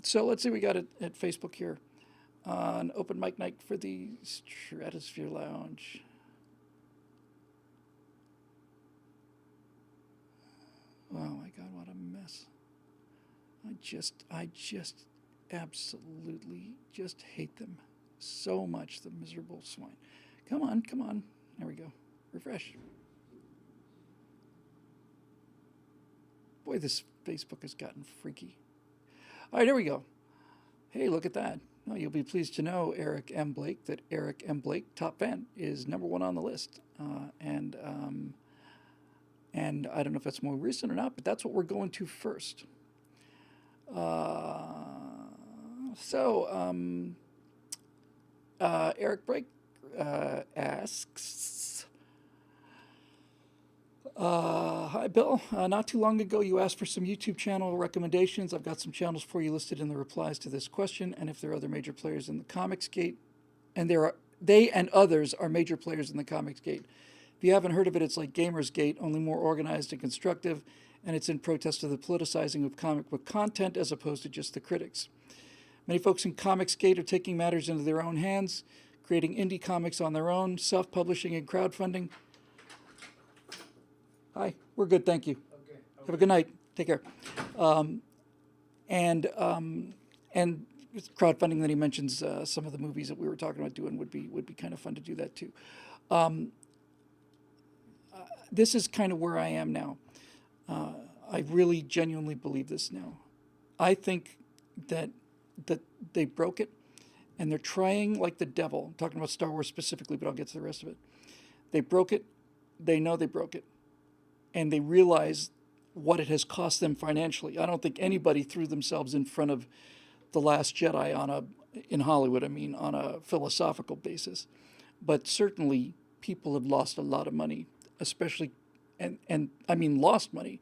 So let's see, we got it at Facebook here. An open mic night for the Stratosphere Lounge. Oh my God, what a mess. I just absolutely just hate them so much, the miserable swine. Come on, come on. There we go. Refresh. Boy, this Facebook has gotten freaky. All right, here we go. Hey, look at that. Well, you'll be pleased to know, Eric M. Blake, that Eric M. Blake, top fan, is #1 on the list. And I don't know if that's more recent or not, but that's what we're going to first. Eric Blake asks, hi, Bill. Not too long ago, you asked for some YouTube channel recommendations. I've got some channels for you listed in the replies to this question. And if there are other major players in the comics gate, and they and others are major players in the comics gate. If you haven't heard of it, it's like Gamersgate, only more organized and constructive, and it's in protest of the politicizing of comic book content as opposed to just the critics. Many folks in Comicsgate are taking matters into their own hands, creating indie comics on their own, self-publishing and crowdfunding. Hi, we're good, thank you. Okay. Have a good night. Take care. And crowdfunding that he mentions, some of the movies that we were talking about doing would be kind of fun to do that too. This is kind of where I am now. I really genuinely believe this now. I think that they broke it, and they're trying like the devil. I'm talking about Star Wars specifically, but I'll get to the rest of it. They broke it. They know they broke it, and they realize what it has cost them financially. I don't think anybody threw themselves in front of The Last Jedi in Hollywood, on a philosophical basis. But certainly people have lost a lot of money, especially, and I mean lost money,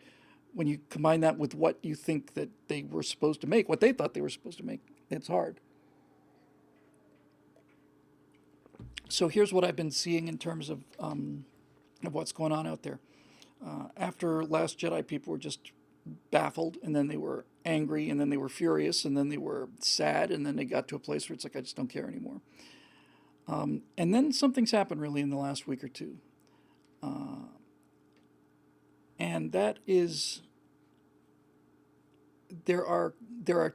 when you combine that with what you think that they were supposed to make, what they thought they were supposed to make. It's hard. So here's what I've been seeing in terms of what's going on out there. After Last Jedi, people were just baffled, and then they were angry, and then they were furious, and then they were sad, and then they got to a place where it's like, I just don't care anymore. And then something's happened really in the last week or two. And that is, there are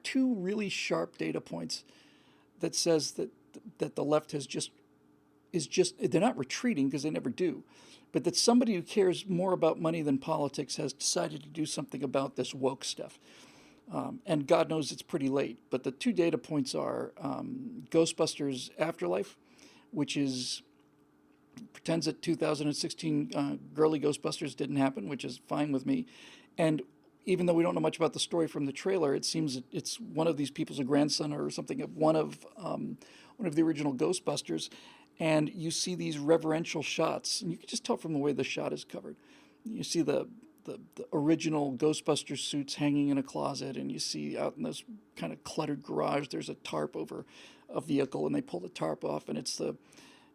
two really sharp data points that says that the left is just, they're not retreating because they never do, but that somebody who cares more about money than politics has decided to do something about this woke stuff. And God knows it's pretty late, but the two data points are Ghostbusters Afterlife, which pretends that 2016 girly Ghostbusters didn't happen, which is fine with me. And even though we don't know much about the story from the trailer, it seems it's one of these people's a grandson or something of one of the original Ghostbusters. And you see these reverential shots, and you can just tell from the way the shot is covered. You see the original Ghostbuster suits hanging in a closet, and you see out in this kind of cluttered garage, there's a tarp over a vehicle, and they pull the tarp off, and it's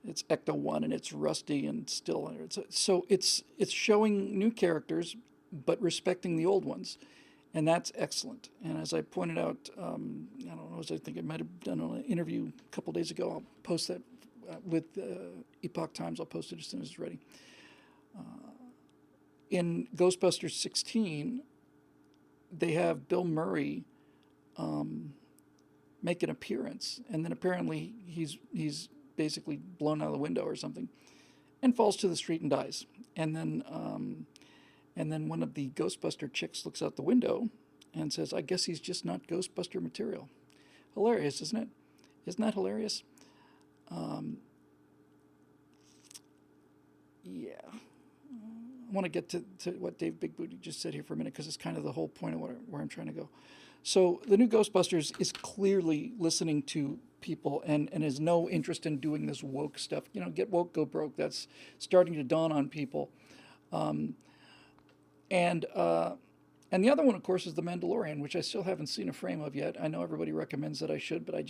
Ecto-1, and it's rusty and still. So it's showing new characters, but respecting the old ones, and that's excellent. And as I pointed out, I don't know, I think I might have done an interview a couple days ago. I'll post that with Epoch Times. I'll post it as soon as it's ready. In Ghostbusters 16, they have Bill Murray make an appearance, and then apparently he's basically blown out of the window or something, and falls to the street and dies. And then one of the Ghostbuster chicks looks out the window and says, "I guess he's just not Ghostbuster material." Hilarious, isn't it? Isn't that hilarious? Yeah. I want to get to what Dave Big Booty just said here for a minute, because it's kind of the whole point of where I'm trying to go. So the new Ghostbusters is clearly listening to people and has no interest in doing this woke stuff. Get woke, go broke. That's starting to dawn on people. And the other one, of course, is The Mandalorian, which I still haven't seen a frame of yet. I know everybody recommends that I should, but I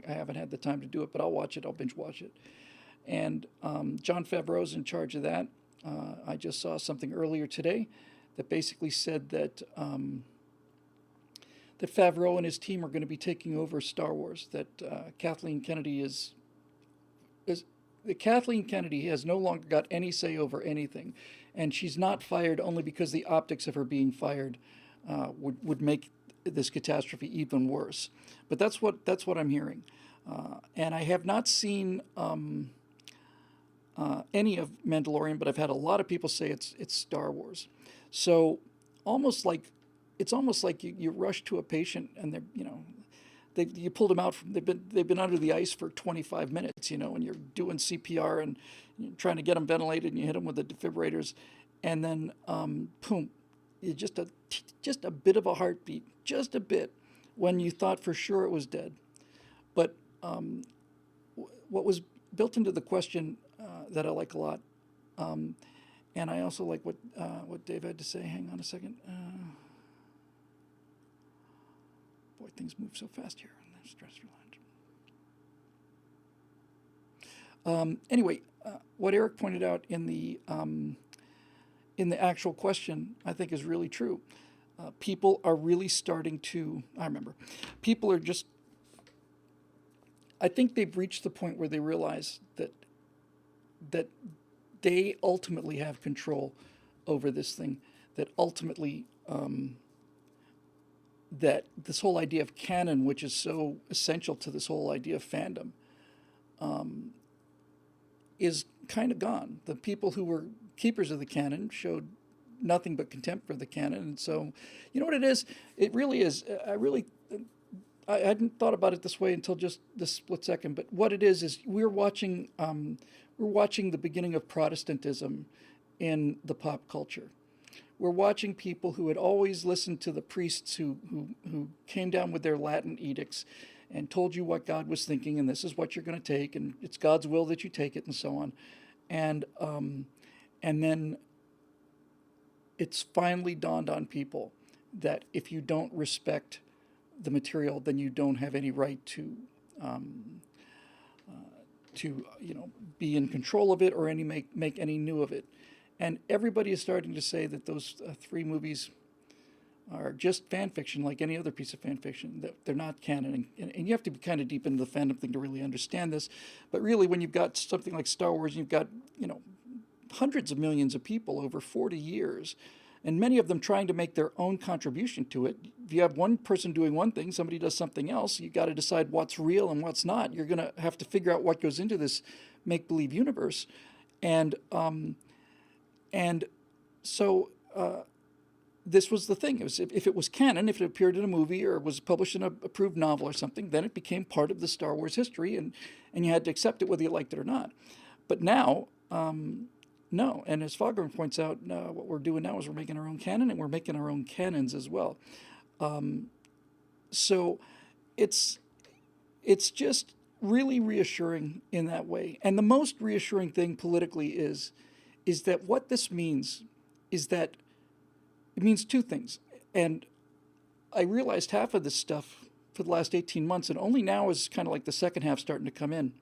haven't had the time to do it. But I'll watch it. I'll binge watch it. And Jon Favreau's in charge of that. I just saw something earlier today that basically said that that Favreau and his team are going to be taking over Star Wars. That Kathleen Kennedy is that Kathleen Kennedy has no longer got any say over anything, and she's not fired only because the optics of her being fired would make this catastrophe even worse. But that's what I'm hearing, and I have not seen any of Mandalorian, but I've had a lot of people say it's Star Wars. So it's almost like you rush to a patient and you pulled them out from they've been under the ice for 25 minutes, and you're doing CPR and you're trying to get them ventilated, and you hit them with the defibrillators, and then boom, you just a bit of a heartbeat, just a bit, when you thought for sure it was dead. But what was built into the question that I like a lot, and I also like what Dave had to say. Hang on a second. Boy, things move so fast here in the Stratosphere Lounge. Anyway, what Eric pointed out in the actual question, I think, is really true. People are really starting to. People are just. I think they've reached the point where they realize that they ultimately have control over this thing. That ultimately. That this whole idea of canon, which is so essential to this whole idea of fandom, is kind of gone. The people who were keepers of the canon showed nothing but contempt for the canon, and so, you know what it is? It really is. I hadn't thought about it this way until just this split second. But what it is we're watching the beginning of Protestantism in the pop culture. We're watching people who had always listened to the priests who came down with their Latin edicts and told you what God was thinking, and this is what you're going to take, and it's God's will that you take it, and so on. And then it's finally dawned on people that if you don't respect the material, then you don't have any right to be in control of it or make any new of it. And everybody is starting to say that those three movies are just fan fiction, like any other piece of fan fiction. That they're not canon, and you have to be kind of deep into the fandom thing to really understand this. But really, when you've got something like Star Wars, you've got hundreds of millions of people over 40 years, and many of them trying to make their own contribution to it. If you have one person doing one thing, somebody does something else, you got to decide what's real and what's not. You're going to have to figure out what goes into this make-believe universe, and so this was the thing. It was if it was canon, if it appeared in a movie or was published in an approved novel or something, then it became part of the Star Wars history, and you had to accept it whether you liked it or not. But now, no. And as Foghorn points out, what we're doing now is we're making our own canon, and we're making our own canons as well. So it's just really reassuring in that way. And the most reassuring thing politically is that what this means is that it means two things. And I realized half of this stuff for the last 18 months, and only now is kind of like the second half starting to come in.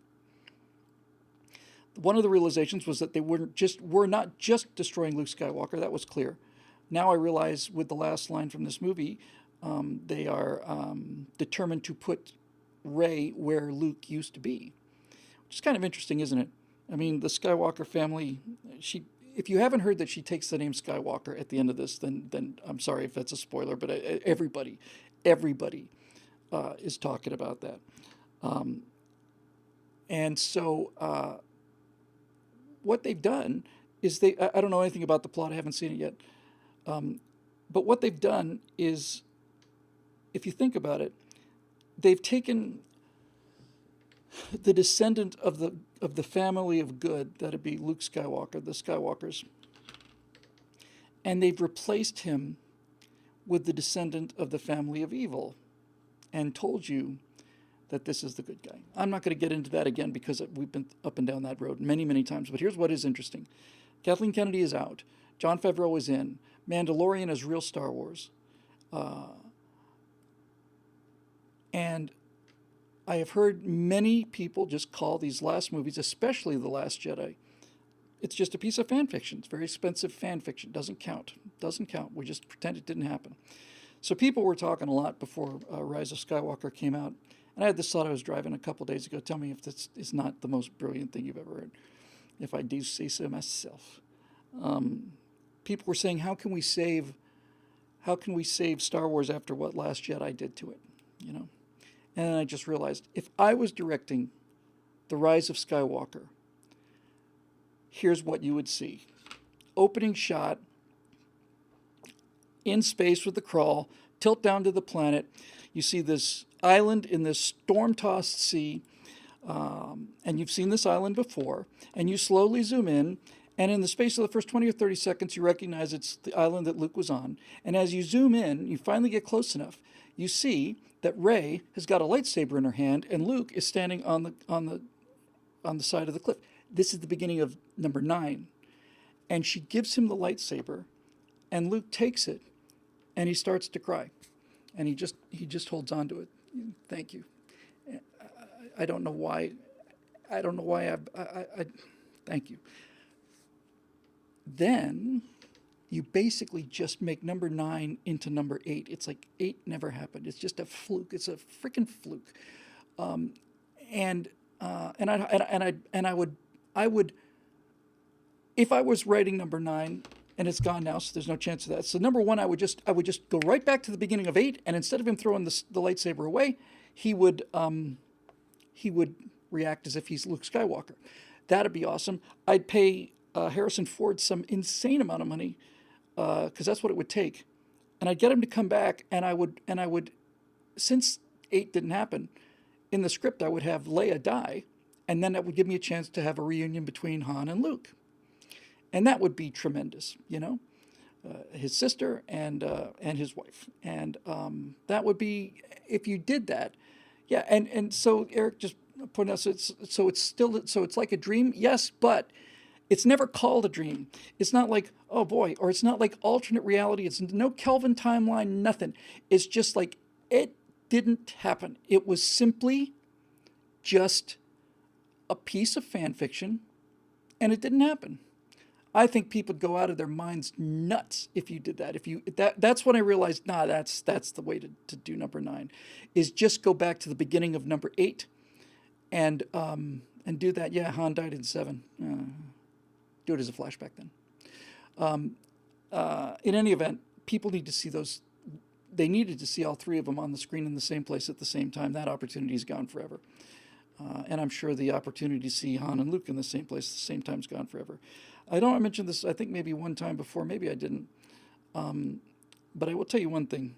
One of the realizations was that they were not just destroying Luke Skywalker. That was clear. Now I realize with the last line from this movie, they are determined to put Rey where Luke used to be, which is kind of interesting, isn't it? I mean, the Skywalker family, if you haven't heard that she takes the name Skywalker at the end of this, then I'm sorry if that's a spoiler, but everybody is talking about that. And so what they've done is I don't know anything about the plot, I haven't seen it yet, but what they've done is, if you think about it, they've taken the descendant of the family of good, that'd be Luke Skywalker, the Skywalkers, and they've replaced him with the descendant of the family of evil, and told you that this is the good guy. I'm not going to get into that again because we've been up and down that road many, many times. But here's what is interesting: Kathleen Kennedy is out, Jon Favreau is in, Mandalorian is real Star Wars, and I have heard many people just call these last movies, especially The Last Jedi, it's just a piece of fan fiction. It's very expensive fan fiction. Doesn't count. We just pretend it didn't happen. So people were talking a lot before Rise of Skywalker came out. And I had this thought I was driving a couple days ago. Tell me if this is not the most brilliant thing you've ever heard, if I do say so myself. People were saying, how can we save Star Wars after what Last Jedi did to it? You know? And then I just realized, if I was directing The Rise of Skywalker, here's what you would see. Opening shot, in space with the crawl, tilt down to the planet. You see this island in this storm-tossed sea, and you've seen this island before, and you slowly zoom in, and in the space of the first 20 or 30 seconds, you recognize it's the island that Luke was on. And as you zoom in, you finally get close enough, you see that Rey has got a lightsaber in her hand, and Luke is standing on the side of the cliff. This is the beginning of number 9. And she gives him the lightsaber, and Luke takes it, and he starts to cry. And he just holds on to it. Thank you. I don't know why. I don't know why I thank you. Then you basically just make number 9 into number 8. It's like 8 never happened. It's just a fluke. It's a freaking fluke. And I would, if I was writing number 9, and it's gone now, so there's no chance of that. So number 1, I would just go right back to the beginning of 8, and instead of him throwing the lightsaber away, he would react as if he's Luke Skywalker. That'd be awesome. I'd pay Harrison Ford some insane amount of money, because that's what it would take, and I'd get him to come back, and I would, since 8 didn't happen, in the script I would have Leia die, and then that would give me a chance to have a reunion between Han and Luke. And that would be tremendous, you know, his sister and his wife. And that would be, if you did that. Yeah. And so Eric just pointed out, so it's like a dream. Yes, but it's never called a dream. It's not like, oh boy, or it's not like alternate reality. It's no Kelvin timeline, nothing. It's just like, it didn't happen. It was simply just a piece of fan fiction, and it didn't happen. I think people would go out of their minds nuts if you did that. That's when I realized, that's the way to do number 9, is just go back to the beginning of number 8, and do that. Yeah, Han died in 7. Do it as a flashback then. In any event, people need to see those. They needed to see all 3 of them on the screen in the same place at the same time. That opportunity is gone forever. And I'm sure the opportunity to see Han and Luke in the same place at the same time is gone forever. I mentioned this, I think maybe one time before, maybe I didn't. But I will tell you one thing.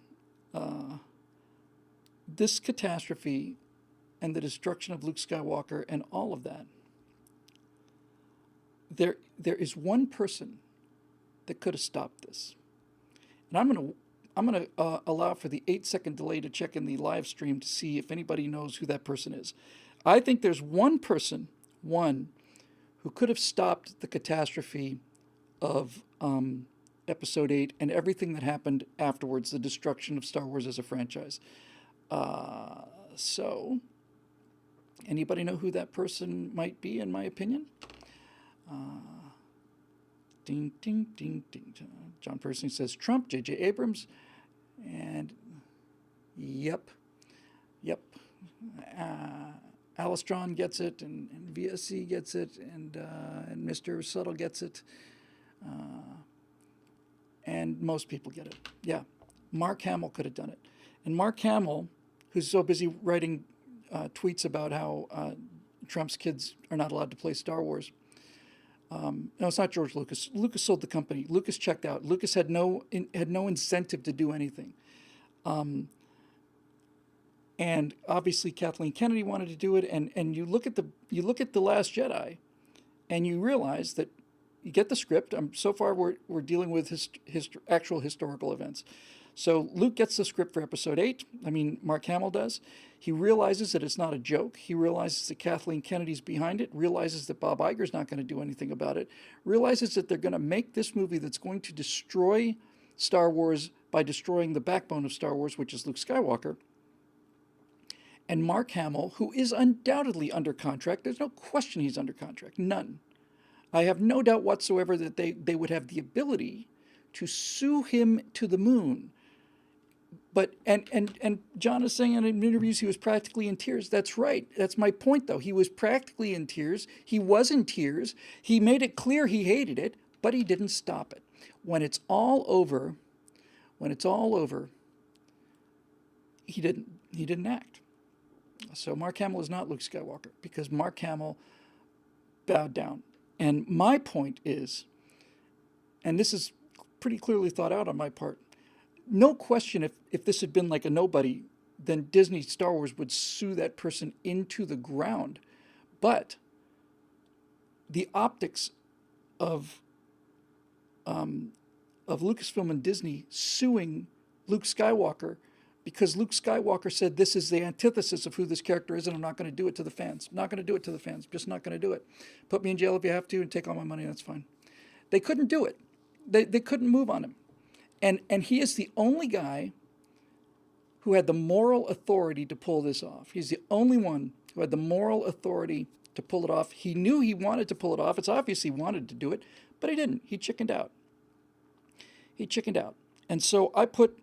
This catastrophe and the destruction of Luke Skywalker and all of that, there is one person that could have stopped this. And I'm going to allow for the 8-second delay to check in the live stream to see if anybody knows who that person is. I think there's one person, who could have stopped the catastrophe of Episode 8 and everything that happened afterwards, the destruction of Star Wars as a franchise. So, anybody know who that person might be, in my opinion? Ding, ding, ding, ding. John Percy says Trump, J.J. Abrams, and yep. Alistron gets it, and VSC gets it, and Mr. Subtle gets it, and most people get it. Yeah, Mark Hamill could have done it. And Mark Hamill, who's so busy writing tweets about how Trump's kids are not allowed to play Star Wars. No, it's not George Lucas. Lucas sold the company. Lucas checked out. Lucas had no incentive to do anything. And obviously Kathleen Kennedy wanted to do it. And you look at the Last Jedi, and you realize that you get the script. So far we're dealing with actual historical events. So Luke gets the script for Episode 8. I mean, Mark Hamill does. He realizes that it's not a joke. He realizes that Kathleen Kennedy's behind it, realizes that Bob Iger's not going to do anything about it, realizes that they're going to make this movie that's going to destroy Star Wars by destroying the backbone of Star Wars, which is Luke Skywalker. And Mark Hamill, who is undoubtedly under contract, there's no question he's under contract, none. I have no doubt whatsoever that they would have the ability to sue him to the moon But and John is saying in interviews he was practically in tears. That's right. That's my point, though. He was practically in tears. He was in tears. He made it clear he hated it, but he didn't stop it. When it's all over, when it's all over, he didn't act. So Mark Hamill is not Luke Skywalker because Mark Hamill bowed down. And my point is, and this is pretty clearly thought out on my part, no question if this had been like a nobody, then Disney Star Wars would sue that person into the ground. But the optics of Lucasfilm and Disney suing Luke Skywalker because Luke Skywalker said this is the antithesis of who this character is, and I'm not going to do it to the fans. I'm not going to do it to the fans. Just not going to do it. Put me in jail if you have to and take all my money, that's fine. They couldn't do it. They couldn't move on him. And he is the only guy who had the moral authority to pull this off. He's the only one who had the moral authority to pull it off. He knew he wanted to pull it off. It's obvious he wanted to do it, but he didn't. He chickened out. And so I put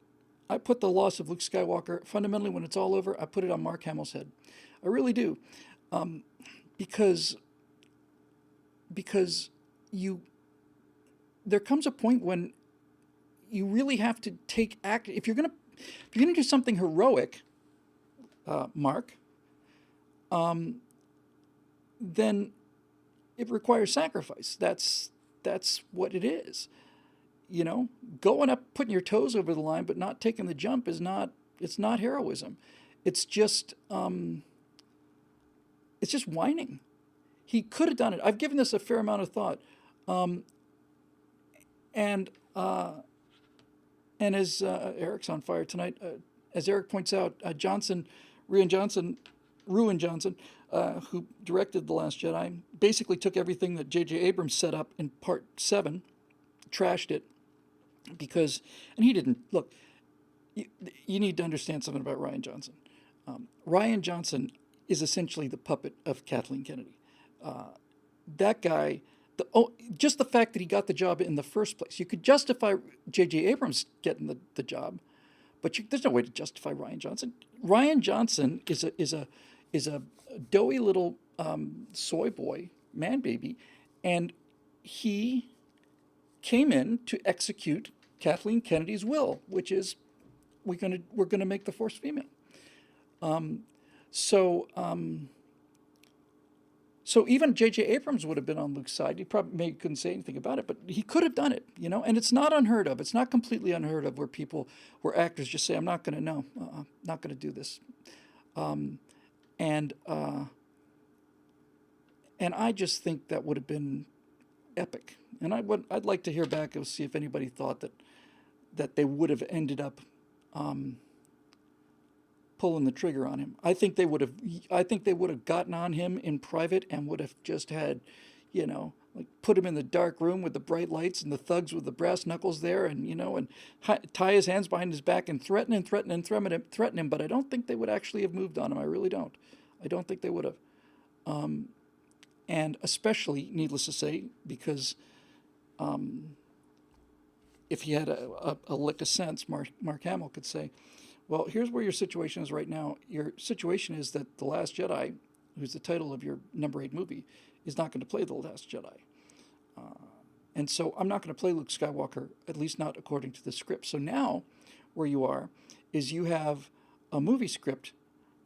the loss of Luke Skywalker, fundamentally, when it's all over, I put it on Mark Hamill's head. I really do. Because there comes a point when you really have to take act. If you're gonna do something heroic, Mark, then it requires sacrifice. That's what it is. Going up, putting your toes over the line, but not taking the jump it's not heroism. It's just whining. He could have done it. I've given this a fair amount of thought. And as Eric's on fire tonight, as Eric points out, Rian Johnson, who directed The Last Jedi, basically took everything that J.J. Abrams set up in Part 7, trashed it, because, and he didn't, look, you need to understand something about Rian Johnson. Rian Johnson is essentially the puppet of Kathleen Kennedy. That guy, just the fact that he got the job in the first place, you could justify J.J. Abrams getting the job, but there's no way to justify Rian Johnson. Rian Johnson is a doughy little soy boy, man baby, and he came in to execute Kathleen Kennedy's will, which is we're gonna make the Force female. So even J.J. Abrams would have been on Luke's side. He probably couldn't say anything about it, but he could have done it, And it's not unheard of. It's not completely unheard of where actors just say, "I'm not going to not going to do this," and I just think that would have been epic. And I'd like to hear back and see if anybody thought that they would have ended up pulling the trigger on him. I think they would have gotten on him in private and would have just had, like put him in the dark room with the bright lights and the thugs with the brass knuckles there, and tie his hands behind his back and threaten him. But I don't think they would actually have moved on him. I really don't. I don't think they would have. And especially, needless to say, because if he had a lick of sense, Mark Hamill could say, well, here's where your situation is right now. Your situation is that The Last Jedi, who's the title of your number 8 movie, is not going to play The Last Jedi. And so I'm not going to play Luke Skywalker, at least not according to the script. So now where you are is you have a movie script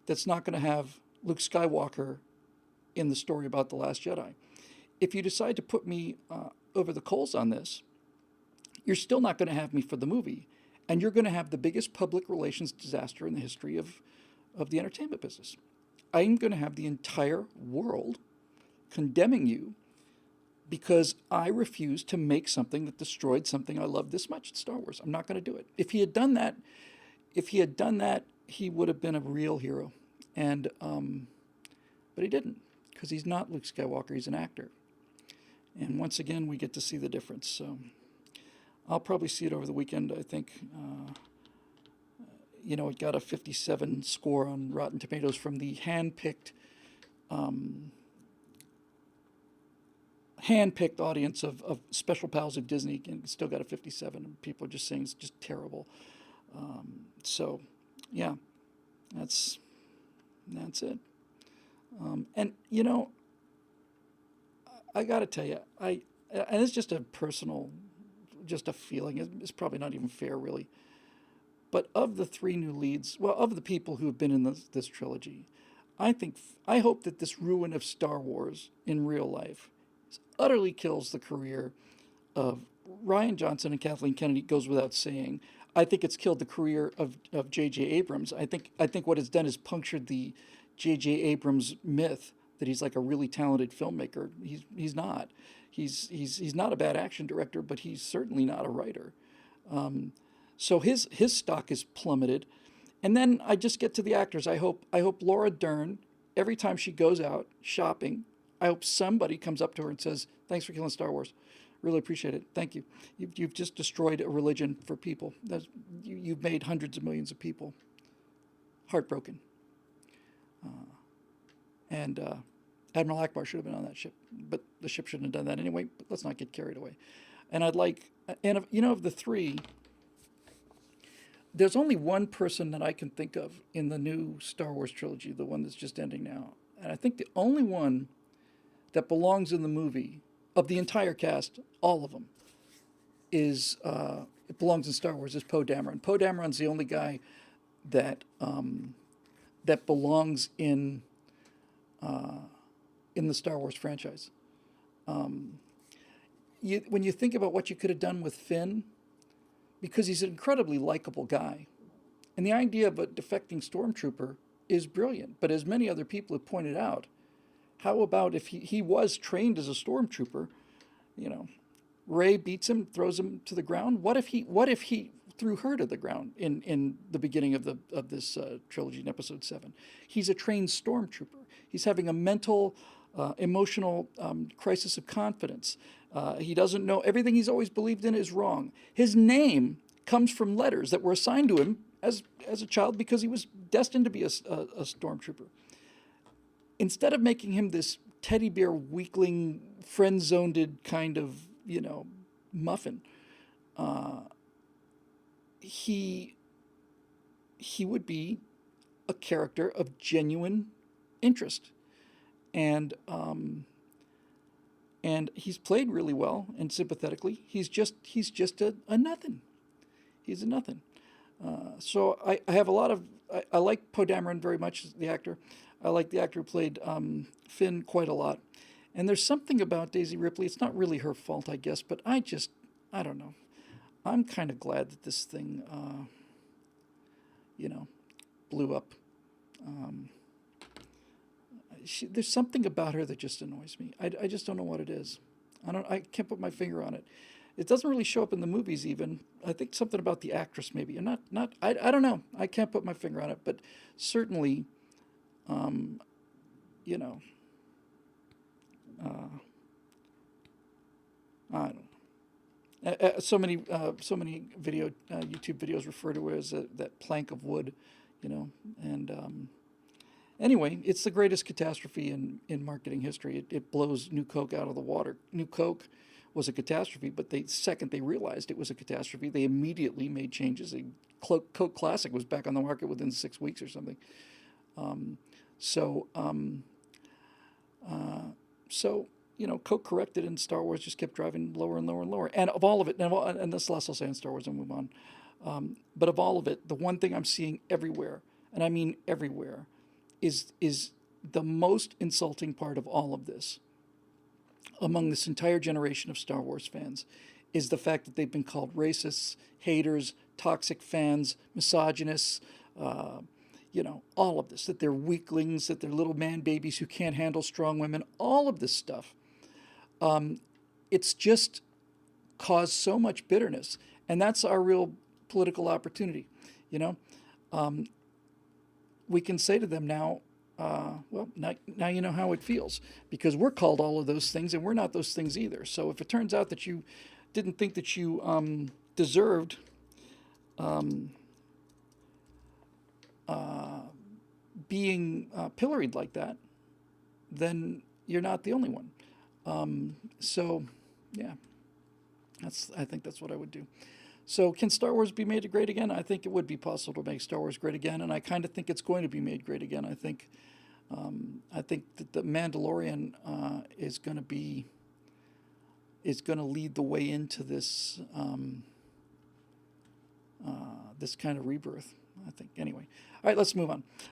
that's not going to have Luke Skywalker in the story about The Last Jedi. If you decide to put me over the coals on this, you're still not going to have me for the movie. And you're going to have the biggest public relations disaster in the history of the entertainment business. I'm going to have the entire world condemning you because I refused to make something that destroyed something I love this much, Star Wars. I'm not going to do it. If he had done that, he would have been a real hero. And but he didn't, because he's not Luke Skywalker. He's an actor. And once again, we get to see the difference. So I'll probably see it over the weekend. I think, it got a 57 score on Rotten Tomatoes from the hand-picked audience of special pals of Disney, and it still got a 57. And people are just saying it's just terrible. So, yeah, that's it. And you know, I got to tell you, and it's just a personal, just a feeling. It's probably not even fair, really. But of the three new leads, well, of the people who have been in this trilogy, I think I hope that this ruin of Star Wars in real life utterly kills the career of Rian Johnson and Kathleen Kennedy. Goes without saying. I think it's killed the career of J.J. Abrams. I think what it's done is punctured the J.J. Abrams myth that he's like a really talented filmmaker. He's not. He's not a bad action director, but he's certainly not a writer. So his stock is plummeted. And then I just get to the actors. I hope Laura Dern, every time she goes out shopping, I hope somebody comes up to her and says, "Thanks for killing Star Wars. Really appreciate it. Thank you. You've just destroyed a religion for people. You've made hundreds of millions of people heartbroken." And Admiral Akbar should have been on that ship, but the ship shouldn't have done that anyway. But let's not get carried away. And I'd like, and of the three, there's only one person that I can think of in the new Star Wars trilogy, the one that's just ending now. And I think the only one that belongs in the movie of the entire cast, all of them, is it belongs in Star Wars is Poe Dameron. Poe Dameron's the only guy that that belongs in the Star Wars franchise. When you think about what you could have done with Finn, because he's an incredibly likable guy, and the idea of a defecting stormtrooper is brilliant. But as many other people have pointed out, how about if he was trained as a stormtrooper? You know, Rey beats him, throws him to the ground. What if he threw her to the ground in the beginning of this trilogy in Episode 7? He's a trained stormtrooper. He's having a mental, emotional crisis of confidence. He doesn't know, everything he's always believed in is wrong. His name comes from letters that were assigned to him as a child because he was destined to be a stormtrooper. Instead of making him this teddy bear weakling, friend-zoned kind of, muffin, he would be a character of genuine interest, and he's played really well and sympathetically. He's just a nothing. He's a nothing. So I have a lot of I like Poe Dameron very much, the actor. I like the actor who played Finn quite a lot. And there's something about Daisy Ripley. It's not really her fault, I guess, but I don't know. I'm kind of glad that this thing, blew up. There's something about her that just annoys me. I just don't know what it is. I can't put my finger on it. It doesn't really show up in the movies even. I think something about the actress maybe. And I don't know. I can't put my finger on it, but certainly, I don't know. So many YouTube videos refer to it as that plank of wood, and anyway, it's the greatest catastrophe in marketing history. It blows New Coke out of the water. New Coke was a catastrophe, but second they realized it was a catastrophe, they immediately made changes. Coke Classic was back on the market within 6 weeks or something. So Coke corrected, and Star Wars just kept driving lower and lower and lower. And of all of it, and this last I'll say on Star Wars, and move on. But of all of it, the one thing I'm seeing everywhere, and I mean everywhere, is the most insulting part of all of this, among this entire generation of Star Wars fans, is the fact that they've been called racists, haters, toxic fans, misogynists, all of this, that they're weaklings, that they're little man babies who can't handle strong women, all of this stuff. It's just caused so much bitterness. And that's our real political opportunity, We can say to them now, now you know how it feels, because we're called all of those things, and we're not those things either. So if it turns out that you didn't think that you deserved being pilloried like that, then you're not the only one. So, yeah, I think that's what I would do. So can Star Wars be made great again? I think it would be possible to make Star Wars great again, and I kind of think it's going to be made great again. I think that the Mandalorian is going to lead the way into this this kind of rebirth. I think. Anyway, all right, let's move on.